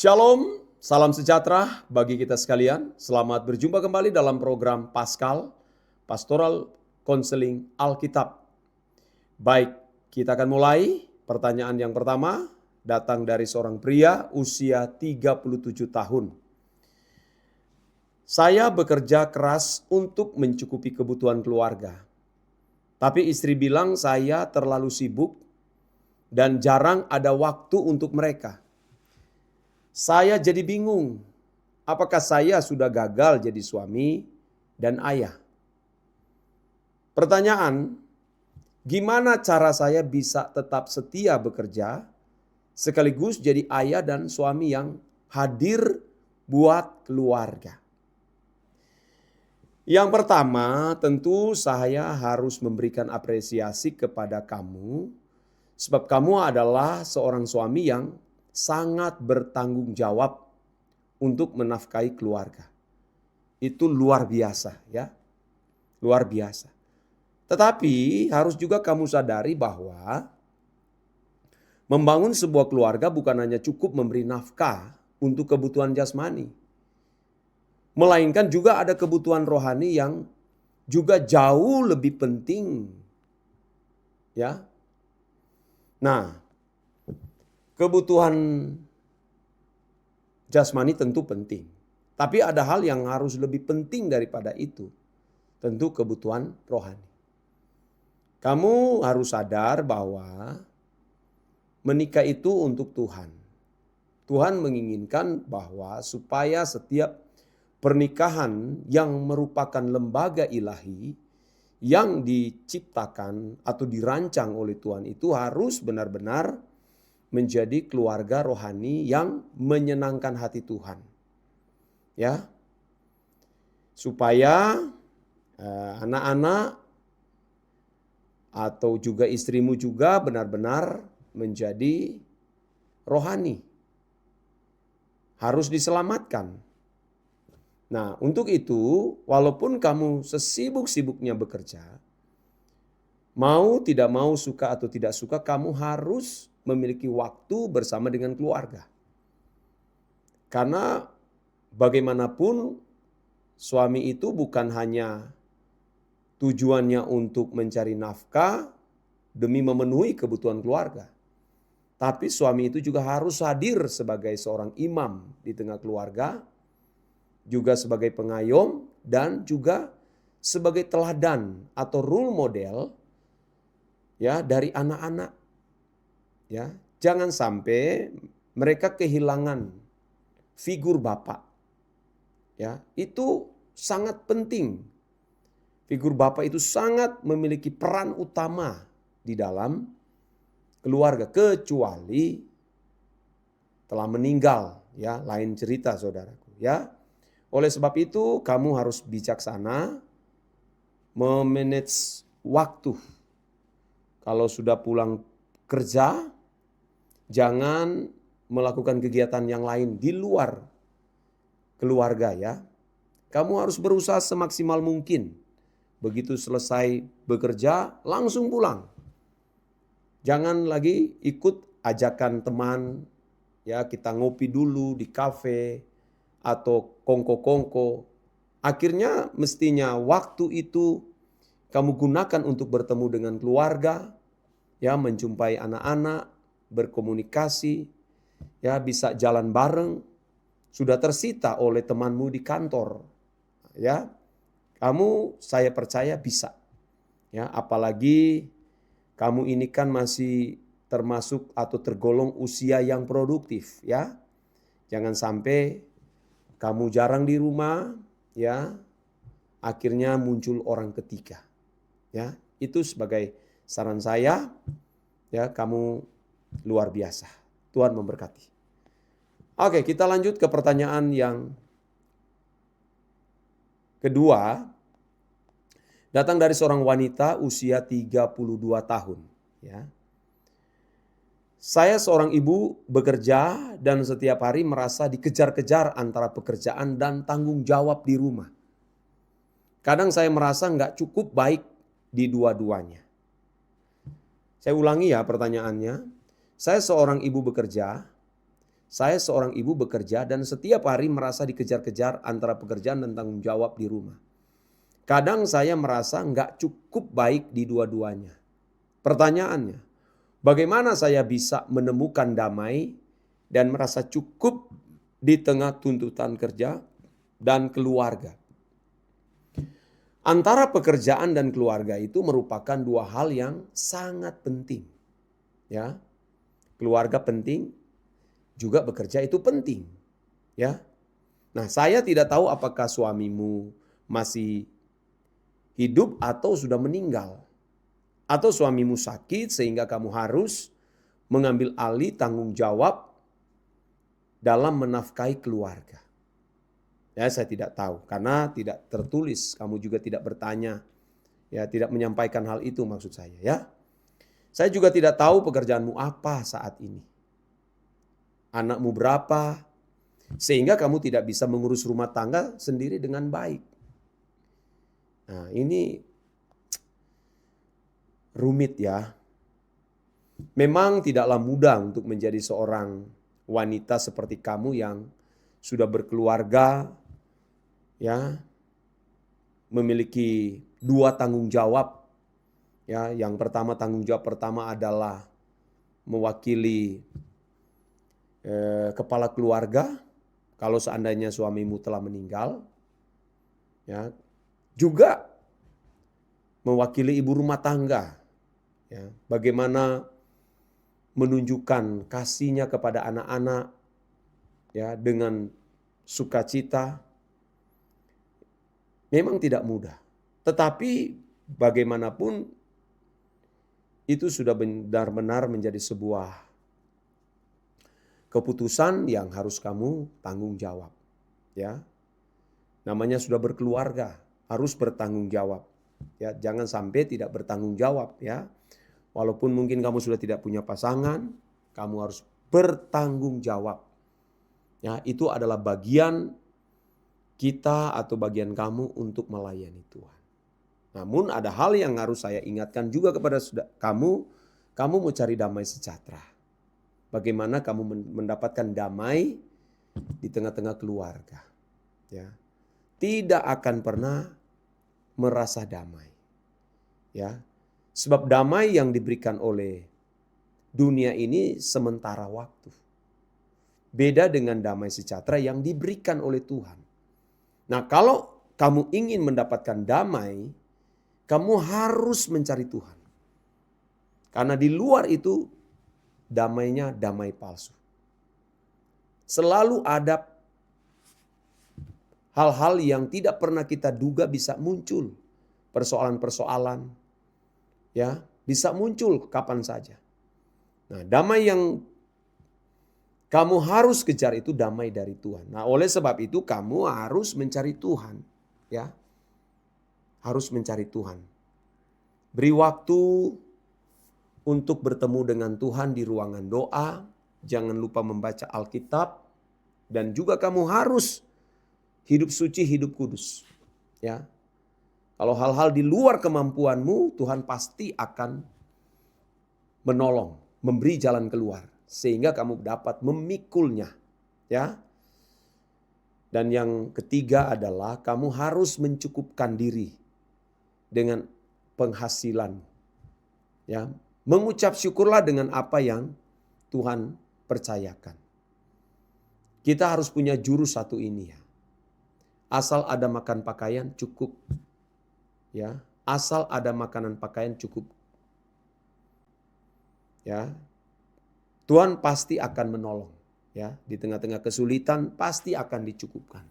Shalom, salam sejahtera bagi kita sekalian. Selamat berjumpa kembali dalam program Paskal, Pastoral Konseling Alkitab. Baik, kita akan mulai. Pertanyaan yang pertama datang dari seorang pria usia 37 tahun. Saya bekerja keras untuk mencukupi kebutuhan keluarga. Tapi istri bilang saya terlalu sibuk dan jarang ada waktu untuk mereka. Saya jadi bingung, apakah saya sudah gagal jadi suami dan ayah? Pertanyaan, gimana cara saya bisa tetap setia bekerja, sekaligus jadi ayah dan suami yang hadir buat keluarga? Yang pertama, tentu saya harus memberikan apresiasi kepada kamu, sebab kamu adalah seorang suami yang sangat bertanggung jawab untuk menafkahi keluarga. Itu luar biasa ya. Luar biasa. Tetapi harus juga kamu sadari bahwa membangun sebuah keluarga bukan hanya cukup memberi nafkah untuk kebutuhan jasmani. Melainkan juga ada kebutuhan rohani yang juga jauh lebih penting. Ya. Nah, kebutuhan jasmani tentu penting. Tapi ada hal yang harus lebih penting daripada itu. Tentu kebutuhan rohani. Kamu harus sadar bahwa menikah itu untuk Tuhan. Tuhan menginginkan bahwa supaya setiap pernikahan yang merupakan lembaga ilahi yang diciptakan atau dirancang oleh Tuhan itu harus benar-benar menjadi keluarga rohani yang menyenangkan hati Tuhan. Ya. Supaya anak-anak atau juga istrimu juga benar-benar menjadi rohani. Harus diselamatkan. Nah, untuk itu walaupun kamu sesibuk-sibuknya bekerja, mau tidak mau, suka atau tidak suka, kamu harus memiliki waktu bersama dengan keluarga. Karena bagaimanapun suami itu bukan hanya tujuannya untuk mencari nafkah demi memenuhi kebutuhan keluarga. Tapi suami itu juga harus hadir sebagai seorang imam di tengah keluarga, juga sebagai pengayom dan juga sebagai teladan atau role model ya dari anak-anak. Ya, jangan sampai mereka kehilangan figur bapak. Ya, itu sangat penting. Figur bapak itu sangat memiliki peran utama di dalam keluarga, kecuali telah meninggal, ya, lain cerita saudaraku, ya. Oleh sebab itu kamu harus bijaksana memanage waktu. Kalau sudah pulang kerja, jangan melakukan kegiatan yang lain di luar keluarga ya. Kamu harus berusaha semaksimal mungkin. Begitu selesai bekerja langsung pulang. Jangan lagi ikut ajakan teman, ya kita ngopi dulu di kafe atau kongko-kongko. Akhirnya mestinya waktu itu kamu gunakan untuk bertemu dengan keluarga, ya menjumpai anak-anak, berkomunikasi, ya bisa jalan bareng, sudah tersita oleh temanmu di kantor. Ya, kamu saya percaya bisa. Ya, apalagi kamu ini kan masih termasuk atau tergolong usia yang produktif, ya. Jangan sampai kamu jarang di rumah, ya. Akhirnya muncul orang ketiga. Ya, itu sebagai saran saya, ya kamu luar biasa. Tuhan memberkati. Oke, kita lanjut ke pertanyaan yang kedua. Datang dari seorang wanita usia 32 tahun. Ya. Saya seorang ibu bekerja dan setiap hari merasa dikejar-kejar antara pekerjaan dan tanggung jawab di rumah. Kadang saya merasa nggak cukup baik di dua-duanya. Saya ulangi ya pertanyaannya. Saya seorang ibu bekerja, Saya seorang ibu bekerja dan setiap hari merasa dikejar-kejar antara pekerjaan dan tanggung jawab di rumah. Kadang saya merasa nggak cukup baik di dua-duanya. Pertanyaannya, bagaimana saya bisa menemukan damai dan merasa cukup di tengah tuntutan kerja dan keluarga? Antara pekerjaan dan keluarga itu merupakan dua hal yang sangat penting. Ya, keluarga penting, juga bekerja itu penting. Ya, nah saya tidak tahu apakah suamimu masih hidup atau sudah meninggal. Atau suamimu sakit sehingga kamu harus mengambil alih tanggung jawab dalam menafkahi keluarga. Ya, saya tidak tahu karena tidak tertulis, kamu juga tidak bertanya, ya tidak menyampaikan hal itu maksud saya ya. Saya juga tidak tahu pekerjaanmu apa saat ini. Anakmu berapa? Sehingga kamu tidak bisa mengurus rumah tangga sendiri dengan baik. Nah, ini rumit ya. Memang tidaklah mudah untuk menjadi seorang wanita seperti kamu yang sudah berkeluarga, ya, memiliki dua tanggung jawab. Ya, yang pertama tanggung jawab pertama adalah mewakili kepala keluarga kalau seandainya suamimu telah meninggal. Ya, juga mewakili ibu rumah tangga. Ya, bagaimana menunjukkan kasihnya kepada anak-anak ya dengan sukacita. Memang tidak mudah. Tetapi bagaimanapun itu sudah benar-benar menjadi sebuah keputusan yang harus kamu tanggung jawab. Ya. Namanya sudah berkeluarga, harus bertanggung jawab. Ya, jangan sampai tidak bertanggung jawab ya. Walaupun mungkin kamu sudah tidak punya pasangan, kamu harus bertanggung jawab. Ya, itu adalah bagian kita atau bagian kamu untuk melayani Tuhan. Namun ada hal yang harus saya ingatkan juga kepada kamu mau cari damai sejahtera. Bagaimana kamu mendapatkan damai di tengah-tengah keluarga. Ya. Tidak akan pernah merasa damai. Ya. Sebab damai yang diberikan oleh dunia ini sementara waktu. Beda dengan damai sejahtera yang diberikan oleh Tuhan. Nah, kalau kamu ingin mendapatkan damai, kamu harus mencari Tuhan. Karena di luar itu damainya damai palsu. Selalu ada hal-hal yang tidak pernah kita duga bisa muncul. Persoalan-persoalan ya, bisa muncul kapan saja. Nah, damai yang kamu harus kejar itu damai dari Tuhan. Nah, oleh sebab itu kamu harus mencari Tuhan, ya. Harus mencari Tuhan. Beri waktu untuk bertemu dengan Tuhan di ruangan doa. Jangan lupa membaca Alkitab dan juga kamu harus hidup suci, hidup kudus, ya. Kalau hal-hal di luar kemampuanmu, Tuhan pasti akan menolong, memberi jalan keluar sehingga kamu dapat memikulnya, ya. Dan yang ketiga adalah kamu harus mencukupkan diri dengan penghasilan. Ya, mengucap syukurlah dengan apa yang Tuhan percayakan. Kita harus punya jurus satu ini ya. Asal ada makan pakaian cukup. Ya, asal ada makanan pakaian cukup. Ya. Tuhan pasti akan menolong, ya. Di tengah-tengah kesulitan pasti akan dicukupkan.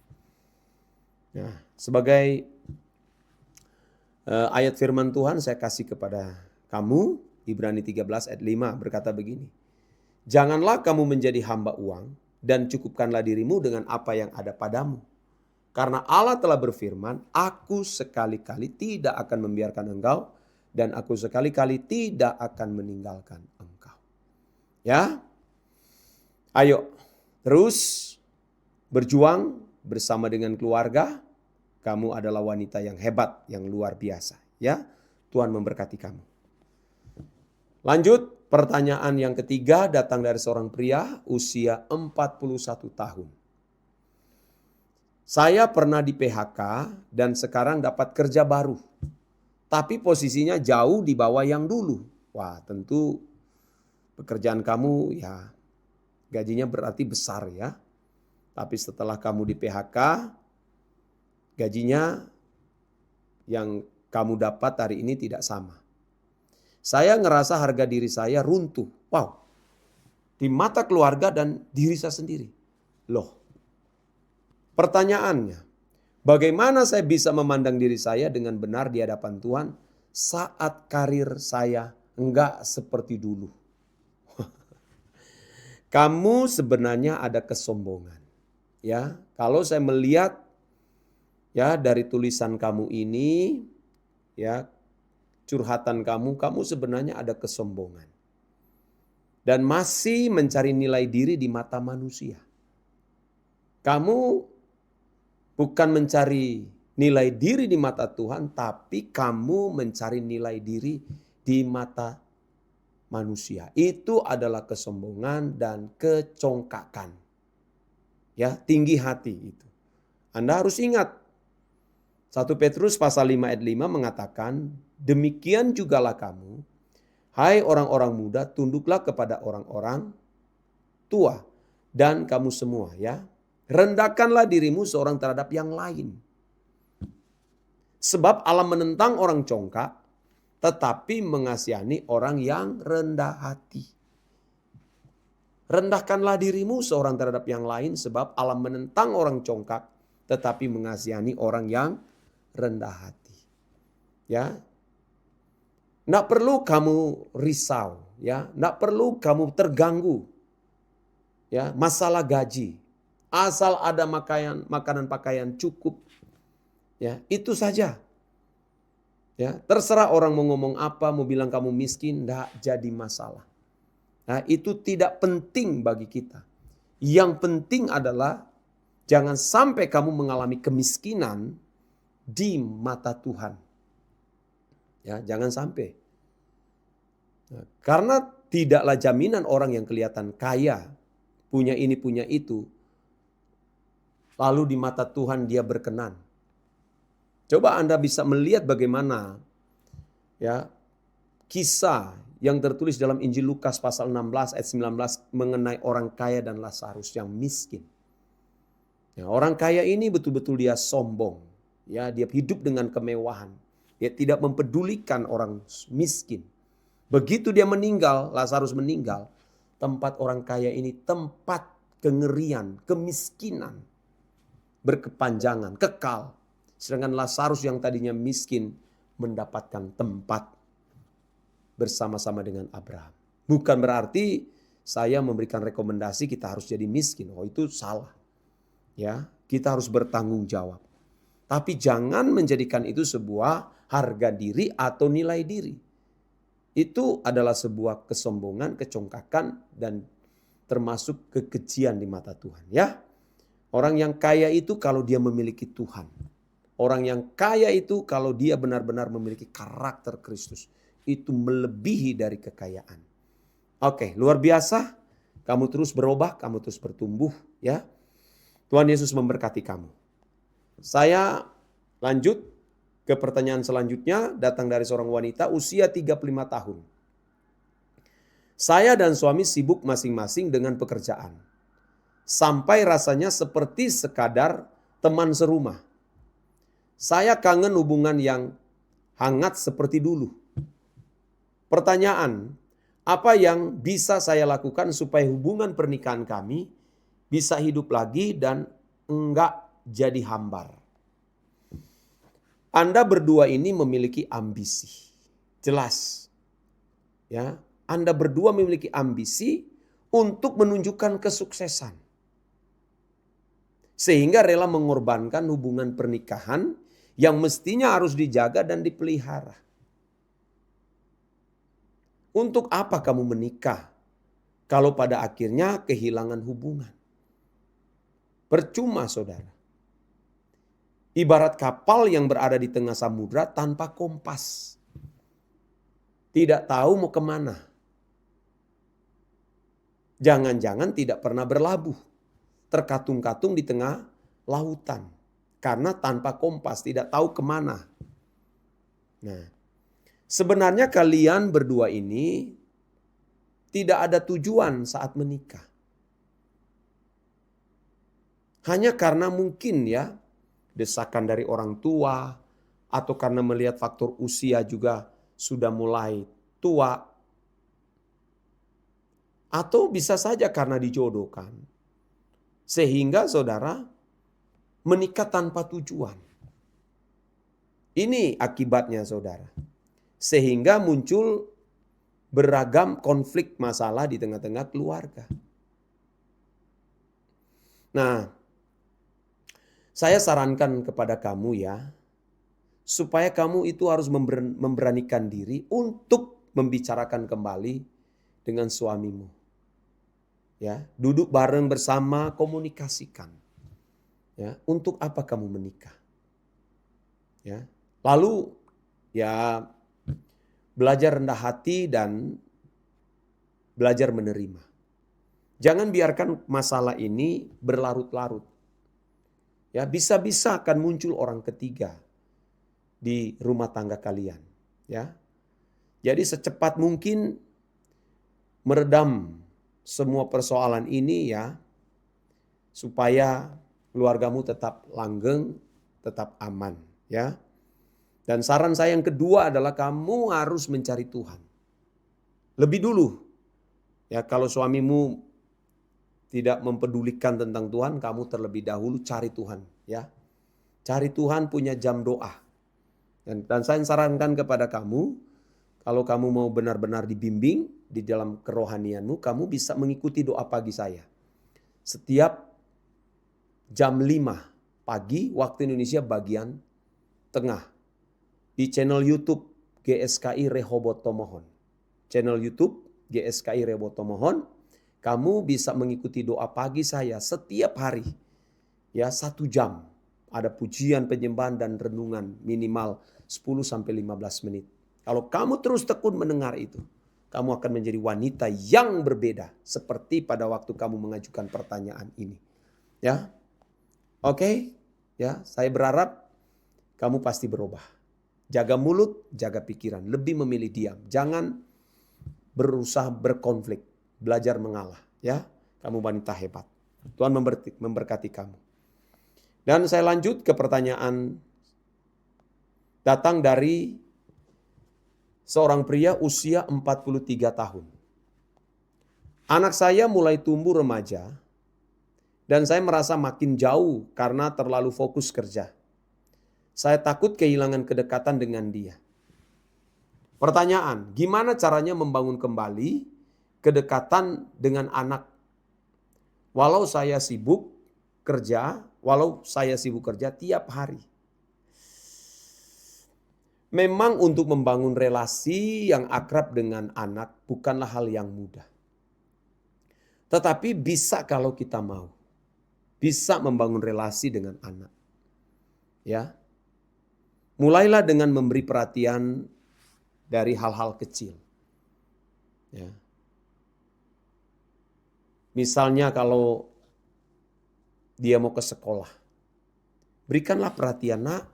Nah, sebagai ayat firman Tuhan saya kasih kepada kamu, Ibrani 13 ayat 5 berkata begini. Janganlah kamu menjadi hamba uang dan cukupkanlah dirimu dengan apa yang ada padamu. Karena Allah telah berfirman, aku sekali-kali tidak akan membiarkan engkau dan aku sekali-kali tidak akan meninggalkan engkau. Ya, ayo terus berjuang bersama dengan keluarga. Kamu adalah wanita yang hebat, yang luar biasa. Ya, Tuhan memberkati kamu. Lanjut, Pertanyaan yang ketiga datang dari seorang pria usia 41 tahun. Saya pernah di PHK dan sekarang dapat kerja baru. Tapi posisinya jauh di bawah yang dulu. Wah, tentu pekerjaan kamu ya gajinya berarti besar ya. Tapi setelah kamu di PHK, gajinya yang kamu dapat hari ini tidak sama. Saya ngerasa harga diri saya runtuh. Wow, di mata keluarga dan diri saya sendiri. Loh, pertanyaannya, bagaimana saya bisa memandang diri saya dengan benar di hadapan Tuhan saat karir saya enggak seperti dulu? Kamu sebenarnya ada kesombongan. Ya, kalau saya melihat ya dari tulisan kamu ini, ya curhatan kamu sebenarnya ada kesombongan. Dan masih mencari nilai diri di mata manusia. Kamu bukan mencari nilai diri di mata Tuhan, tapi kamu mencari nilai diri di mata manusia. Itu adalah kesombongan dan kecongkakan. Ya, tinggi hati itu. Anda harus ingat 1 Petrus pasal 5 ayat 5 mengatakan, demikian jugalah kamu, hai orang-orang muda, tunduklah kepada orang-orang tua dan kamu semua ya. Rendahkanlah dirimu seorang terhadap yang lain. Sebab Allah menentang orang congkak, tetapi mengasihani orang yang rendah hati. Rendahkanlah dirimu seorang terhadap yang lain, sebab Allah menentang orang congkak, tetapi mengasihani orang yang rendah hati. Ya, nggak perlu kamu risau, ya, nggak perlu kamu terganggu, ya, masalah gaji, asal ada makanan pakaian cukup, ya, itu saja. Ya, terserah orang mau ngomong apa, mau bilang kamu miskin, nggak jadi masalah. Nah, itu tidak penting bagi kita. Yang penting adalah jangan sampai kamu mengalami kemiskinan di mata Tuhan. Ya, jangan sampai. Nah, karena tidaklah jaminan orang yang kelihatan kaya, punya ini punya itu, lalu di mata Tuhan dia berkenan. Coba Anda bisa melihat bagaimana ya kisah yang tertulis dalam Injil Lukas pasal 16 ayat 19 mengenai orang kaya dan Lazarus yang miskin. Ya, orang kaya ini betul-betul dia sombong. Ya, dia hidup dengan kemewahan. Dia tidak mempedulikan orang miskin. Begitu dia meninggal, Lazarus meninggal, tempat orang kaya ini tempat kengerian, kemiskinan, berkepanjangan, kekal. Sedangkan Lazarus yang tadinya miskin mendapatkan tempat bersama-sama dengan Abraham. Bukan berarti saya memberikan rekomendasi kita harus jadi miskin. Oh, itu salah. Ya, kita harus bertanggung jawab. Tapi jangan menjadikan itu sebuah harga diri atau nilai diri. Itu adalah sebuah kesombongan, kecongkakan dan termasuk kekejian di mata Tuhan, ya. Orang yang kaya itu kalau dia memiliki Tuhan. Orang yang kaya itu kalau dia benar-benar memiliki karakter Kristus. Itu melebihi dari kekayaan. Oke, luar biasa. Kamu terus berubah, kamu terus bertumbuh, ya. Tuhan Yesus memberkati kamu. Saya lanjut ke pertanyaan selanjutnya, datang dari seorang wanita usia 35 tahun. Saya dan suami sibuk masing-masing dengan pekerjaan. Sampai rasanya seperti sekadar teman serumah. Saya kangen hubungan yang hangat seperti dulu. Pertanyaan, apa yang bisa saya lakukan supaya hubungan pernikahan kami bisa hidup lagi dan enggak jadi hambar? Anda berdua ini memiliki ambisi. Jelas. Ya, Anda berdua memiliki ambisi untuk menunjukkan kesuksesan. Sehingga rela mengorbankan hubungan pernikahan yang mestinya harus dijaga dan dipelihara. Untuk apa kamu menikah kalau pada akhirnya kehilangan hubungan? Percuma, saudara. Ibarat kapal yang berada di tengah samudra tanpa kompas. Tidak tahu mau kemana. Jangan-jangan tidak pernah berlabuh, terkatung-katung di tengah lautan. Karena tanpa kompas, tidak tahu kemana. Nah, sebenarnya kalian berdua ini tidak ada tujuan saat menikah. Hanya karena mungkin ya, desakan dari orang tua, atau karena melihat faktor usia juga sudah mulai tua, atau bisa saja karena dijodohkan. Sehingga saudara menikah tanpa tujuan. Ini akibatnya saudara. Sehingga muncul beragam konflik masalah di tengah-tengah keluarga. Nah, saya sarankan kepada kamu ya, supaya kamu itu harus memberanikan diri untuk membicarakan kembali dengan suamimu. Ya, duduk bareng bersama, komunikasikan. Ya, untuk apa kamu menikah? Ya. Lalu ya belajar rendah hati dan belajar menerima. Jangan biarkan masalah ini berlarut-larut. Ya, bisa-bisa akan muncul orang ketiga di rumah tangga kalian, ya. Jadi secepat mungkin meredam semua persoalan ini ya, supaya keluargamu tetap langgeng, tetap aman, ya. Dan saran saya yang kedua adalah kamu harus mencari Tuhan. Lebih dulu. Ya, kalau suamimu tidak mempedulikan tentang Tuhan, kamu terlebih dahulu cari Tuhan, ya. Cari Tuhan, punya jam doa. Dan saya sarankan kepada kamu, kalau kamu mau benar-benar dibimbing di dalam kerohanianmu, kamu bisa mengikuti doa pagi saya. Setiap jam 5 pagi waktu Indonesia bagian tengah. Di channel YouTube GSKI Rehoboth Tomohon. Channel YouTube GSKI Rehoboth Tomohon. Kamu bisa mengikuti doa pagi saya setiap hari. Ya, 1 jam. Ada pujian, penyembahan, dan renungan minimal 10-15 menit. Kalau kamu terus tekun mendengar itu, kamu akan menjadi wanita yang berbeda. Seperti pada waktu kamu mengajukan pertanyaan ini. Ya, oke? Ya, saya berharap kamu pasti berubah. Jaga mulut, jaga pikiran. Lebih memilih diam. Jangan berusaha berkonflik. Belajar mengalah. Ya, kamu wanita hebat. Tuhan memberkati kamu. Dan saya lanjut ke pertanyaan datang dari seorang pria usia 43 tahun. Anak saya mulai tumbuh remaja dan saya merasa makin jauh karena terlalu fokus kerja. Saya takut kehilangan kedekatan dengan dia. Pertanyaan, gimana caranya membangun kembali kedekatan dengan anak? Walau saya sibuk kerja tiap hari. Memang untuk membangun relasi yang akrab dengan anak bukanlah hal yang mudah. Tetapi bisa kalau kita mau. Bisa membangun relasi dengan anak. Ya. Mulailah dengan memberi perhatian dari hal-hal kecil. Ya. Misalnya kalau dia mau ke sekolah. Berikanlah perhatian, nak.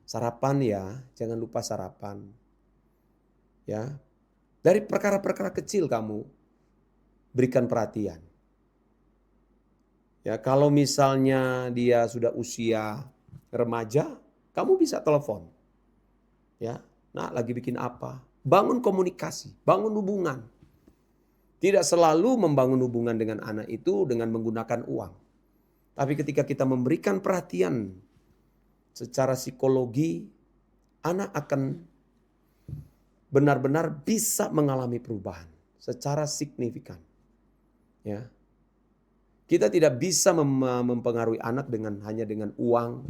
Sarapan ya, jangan lupa sarapan. Ya. Dari perkara-perkara kecil kamu berikan perhatian. Ya, kalau misalnya dia sudah usia remaja, kamu bisa telepon. Ya, nak lagi bikin apa? Bangun komunikasi, bangun hubungan. Tidak selalu membangun hubungan dengan anak itu dengan menggunakan uang. Tapi ketika kita memberikan perhatian secara psikologi, anak akan benar-benar bisa mengalami perubahan secara signifikan. Ya. Kita tidak bisa mempengaruhi anak hanya dengan uang,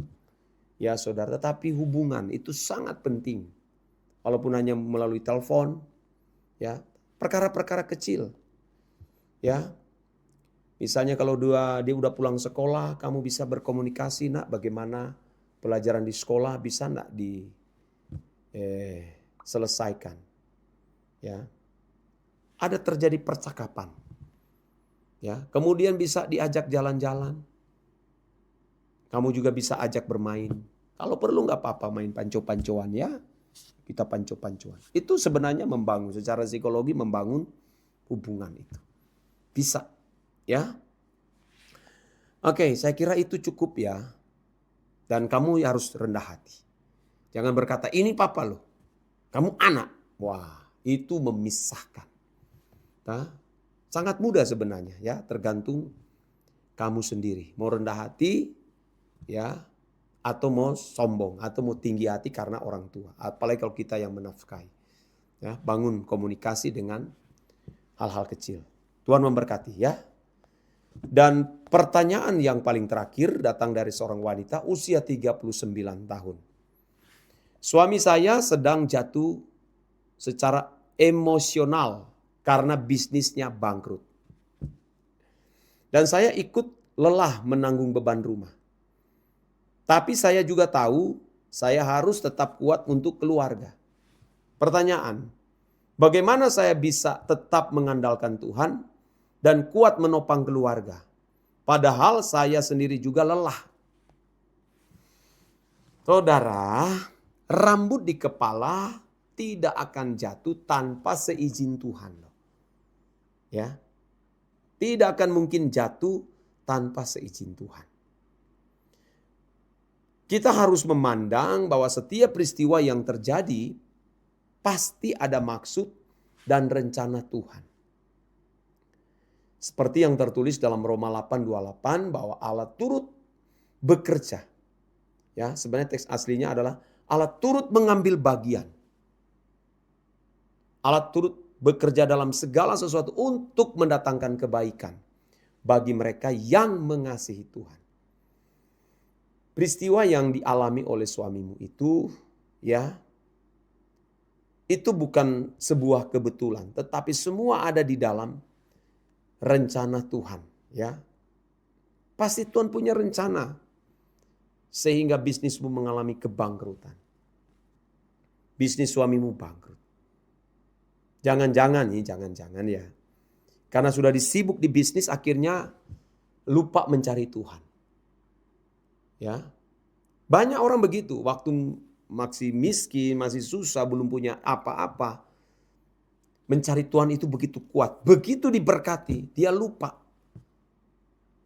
ya saudara. Tetapi hubungan itu sangat penting. Walaupun hanya melalui telepon, ya perkara-perkara kecil. Ya, misalnya kalau dia udah pulang sekolah, kamu bisa berkomunikasi, nak, bagaimana pelajaran di sekolah bisa nak selesaikan. Ya, ada terjadi percakapan. Ya, kemudian bisa diajak jalan-jalan. Kamu juga bisa ajak bermain. Kalau perlu nggak apa-apa main panco-pancoan ya. Kita panco-pancoan. Itu sebenarnya membangun, secara psikologi membangun hubungan itu. Bisa. Ya. Oke, saya kira itu cukup ya. Dan kamu harus rendah hati. Jangan berkata, ini papa loh. Kamu anak. Wah, itu memisahkan. Nah, sangat mudah sebenarnya ya, tergantung kamu sendiri. Mau rendah hati ya, atau mau sombong, atau mau tinggi hati karena orang tua. Apalagi kalau kita yang menafkahi. Ya, bangun komunikasi dengan hal-hal kecil. Tuhan memberkati ya. Dan pertanyaan yang paling terakhir datang dari seorang wanita usia 39 tahun. Suami saya sedang jatuh secara emosional karena bisnisnya bangkrut. Dan saya ikut lelah menanggung beban rumah. Tapi saya juga tahu saya harus tetap kuat untuk keluarga. Pertanyaan, bagaimana saya bisa tetap mengandalkan Tuhan dan kuat menopang keluarga? Padahal saya sendiri juga lelah. Saudara, rambut di kepala tidak akan jatuh tanpa seizin Tuhan. Ya, tidak akan mungkin jatuh tanpa seizin Tuhan. Kita harus memandang bahwa setiap peristiwa yang terjadi pasti ada maksud dan rencana Tuhan. Seperti yang tertulis dalam Roma 8:28 bahwa Allah turut bekerja. Ya, sebenarnya teks aslinya adalah Allah turut mengambil bagian. Allah turut bekerja dalam segala sesuatu untuk mendatangkan kebaikan bagi mereka yang mengasihi Tuhan. Peristiwa yang dialami oleh suamimu itu ya, itu bukan sebuah kebetulan, tetapi semua ada di dalam rencana Tuhan, ya. Pasti Tuhan punya rencana sehingga bisnismu mengalami kebangkrutan. Bisnis suamimu bangkrut. Jangan-jangan ya. Karena sudah disibuk di bisnis akhirnya lupa mencari Tuhan. Ya. Banyak orang begitu, waktu masih miskin, masih susah, belum punya apa-apa. Mencari Tuhan itu begitu kuat. Begitu diberkati, dia lupa.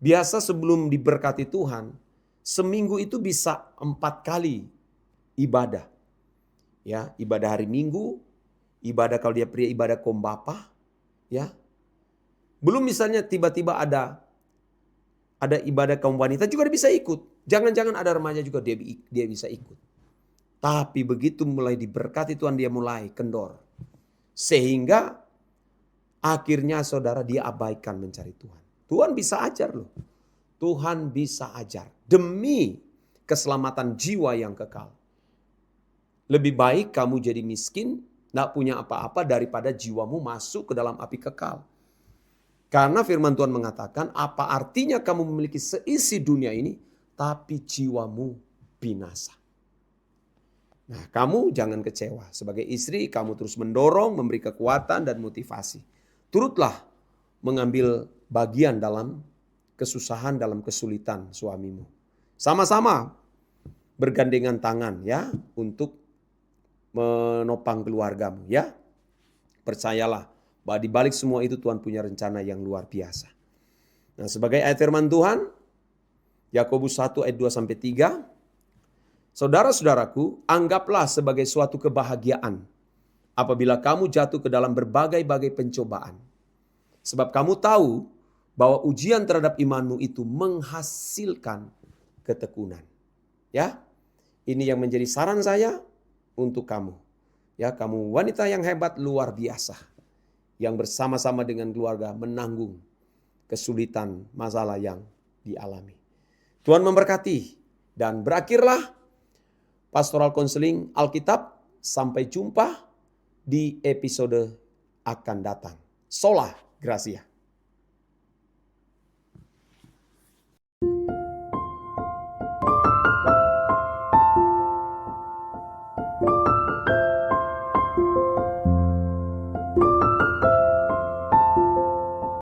Biasa sebelum diberkati Tuhan, seminggu itu bisa 4 kali ibadah. Ya, ibadah hari Minggu, ibadah kalau dia pria ibadah kaum bapa, ya. Belum misalnya tiba-tiba ada ibadah kaum wanita juga dia bisa ikut. Jangan-jangan ada remaja juga dia bisa ikut. Tapi begitu mulai diberkati Tuhan dia mulai kendor. Sehingga akhirnya saudara dia abaikan mencari Tuhan. Tuhan bisa ajar loh. Tuhan bisa ajar demi keselamatan jiwa yang kekal. Lebih baik kamu jadi miskin, tidak punya apa-apa daripada jiwamu masuk ke dalam api kekal. Karena firman Tuhan mengatakan, apa artinya kamu memiliki seisi dunia ini, tapi jiwamu binasa. Nah, kamu jangan kecewa. Sebagai istri, kamu terus mendorong, memberi kekuatan dan motivasi. Turutlah mengambil bagian dalam kesusahan, dalam kesulitan suamimu. Sama-sama bergandengan tangan ya, untuk menopang keluargamu ya. Percayalah bahwa di balik semua itu Tuhan punya rencana yang luar biasa. Nah, sebagai ayat firman Tuhan, Yakobus 1 ayat 2-3, saudara-saudaraku, anggaplah sebagai suatu kebahagiaan apabila kamu jatuh ke dalam berbagai-bagai pencobaan. Sebab kamu tahu bahwa ujian terhadap imanmu itu menghasilkan ketekunan. Ya, ini yang menjadi saran saya untuk kamu. Ya, kamu wanita yang hebat luar biasa. Yang bersama-sama dengan keluarga menanggung kesulitan masalah yang dialami. Tuhan memberkati dan berakhirlah Pastoral Counseling Alkitab. Sampai jumpa di episode akan datang. Sola Gracia.